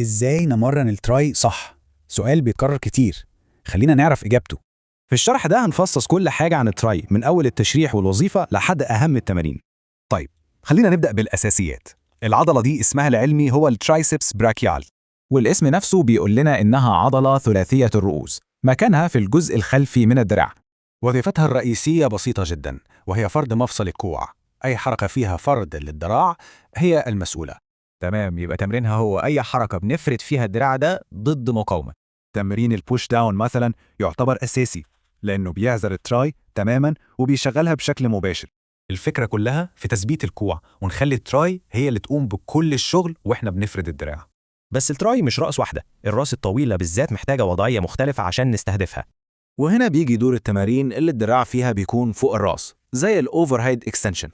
إزاي نمرن التراي صح؟ سؤال بيتكرر كتير. خلينا نعرف إجابته. في الشرح ده هنفصص كل حاجة عن التراي من أول التشريح والوظيفة لحد أهم التمارين. طيب، خلينا نبدأ بالأساسيات. العضلة دي اسمها العلمي هو الترايسبس براكيال، والاسم نفسه بيقول لنا إنها عضلة ثلاثية الرؤوس، مكانها في الجزء الخلفي من الدراع. وظيفتها الرئيسية بسيطة جدا، وهي فرد مفصل الكوع. أي حركة فيها فرد للذراع هي المسؤولة. تمام، يبقى تمرينها هو أي حركة بنفرد فيها الدراع ده ضد مقاومة. تمرين البوش داون مثلا يعتبر أساسي، لأنه بيعزل التراي تماما وبيشغلها بشكل مباشر. الفكرة كلها في تثبيت الكوع، ونخلي التراي هي اللي تقوم بكل الشغل وإحنا بنفرد الدراع. بس التراي مش رأس واحدة، الراس الطويلة بالذات محتاجة وضعية مختلفة عشان نستهدفها. وهنا بيجي دور التمارين اللي الدراع فيها بيكون فوق الراس، زي الأوفر هيد اكستنشن.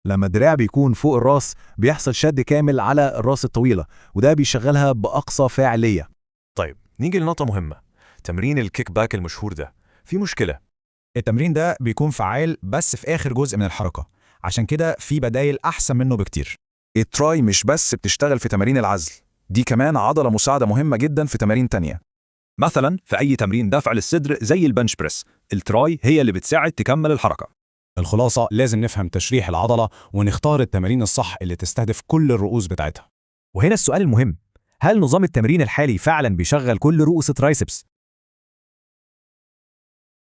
لما الدراع بيكون فوق الراس بيحصل شد كامل على الراس الطويلة، وده بيشغلها بأقصى فاعلية. طيب، نيجي لنقطة مهمة. تمرين الكيك باك المشهور ده في مشكلة. التمرين ده بيكون فعال بس في آخر جزء من الحركة، عشان كده في بدايل أحسن منه بكتير. التراي مش بس بتشتغل في تمارين العزل، دي كمان عضلة مساعدة مهمة جدا في تمارين تانية. مثلا في أي تمرين دفع للصدر زي البنش بريس، التراي هي اللي بتساعد تكمل الحركة. الخلاصة لازم نفهم تشريح العضلة ونختار التمارين الصح اللي تستهدف كل الرؤوس بتاعتها. وهنا السؤال المهم، هل نظام التمرين الحالي فعلا بيشغل كل رؤوس الترايسبس؟